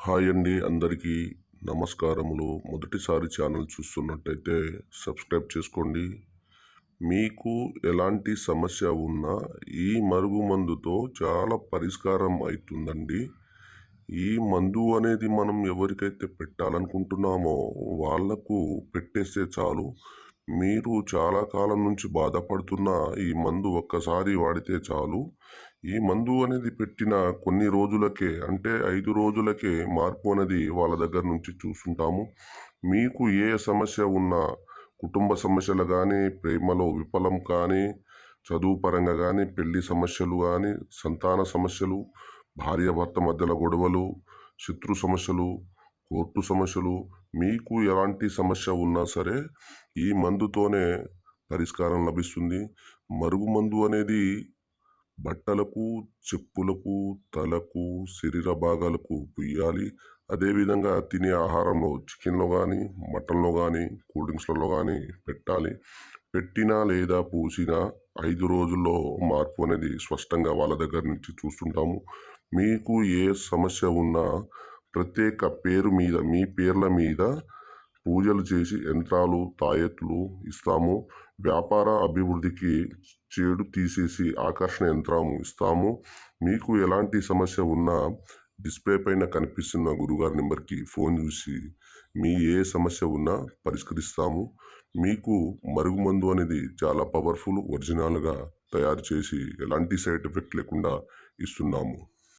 Hi అండి, అందరికీ నమస్కారములు. మొదటిసారి ఛానల్ చూస్తున్నట్టయితే సబ్స్క్రైబ్ చేసుకోండి. మీకు ఎలాంటి సమస్య ఉన్నా ఈ మరుగుమందుతో చాలా పరిష్కారం అవుతుందండి. ఈ మందు అనేది మనం ఎవరికైతే పెట్టాలనుకుంటున్నామో వాళ్లకు పెట్టేస్తే చాలు. మీరు చాలా కాలం నుంచి బాధపడుతున్న ఈ మందు ఒక్కసారి వాడితే చాలు. ఈ మందు అనేది పెట్టిన కొన్ని రోజులకే, అంటే 5 రోజులకే మార్పు అనేది వాళ్ళ దగ్గర నుంచి చూస్తుంటాము. మీకు ఏ సమస్య ఉన్నా, కుటుంబ సమస్యలు కానీ, ప్రేమలో విఫలం కానీ, చదువు పరంగా కానీ, పెళ్లి సమస్యలు కానీ, సంతాన సమస్యలు, భార్యాభర్త మధ్యలో గొడవలు, శత్రు సమస్యలు, కోర్టు సమస్యలు, మీకు ఎలాంటి సమస్య ఉన్నా సరే ఈ మందుతోనే పరిష్కారం లభిస్తుంది. మరుగుమందు అనేది బట్టలకు, చెప్పులకు, తలకు, శరీర భాగాలకు పుయ్యాలి. అదేవిధంగా తినే ఆహారంలో చికెన్లో కానీ, మటన్లో కానీ, కూల్ డ్రింక్స్లలో కానీ పెట్టాలి. పెట్టినా లేదా పూసినా 5 రోజుల్లో మార్పు అనేది స్పష్టంగా వాళ్ళ దగ్గర నుంచి చూస్తుంటాము. మీకు ఏ సమస్య ఉన్నా ప్రత్యేక పేరు మీద, మీ పేర్ల మీద పూజలు చేసి యంత్రాలు, తాయెత్తులు ఇస్తాము. వ్యాపార అభివృద్ధికి చేడు తీసేసి ఆకర్షణ యంత్రం ఇస్తాము. మీకు ఎలాంటి సమస్య ఉన్నా డిస్ప్లే పైన కనిపిస్తున్న గురుగారి నెంబర్కి ఫోన్ చేసి మీ ఏ సమస్య ఉన్నా పరిష్కరిస్తాము. మీకు మరుగుమందు అనేది చాలా పవర్ఫుల్, ఒరిజినల్గా తయారు చేసి ఎలాంటి సైడ్ ఎఫెక్ట్ లేకుండా ఇస్తున్నాము.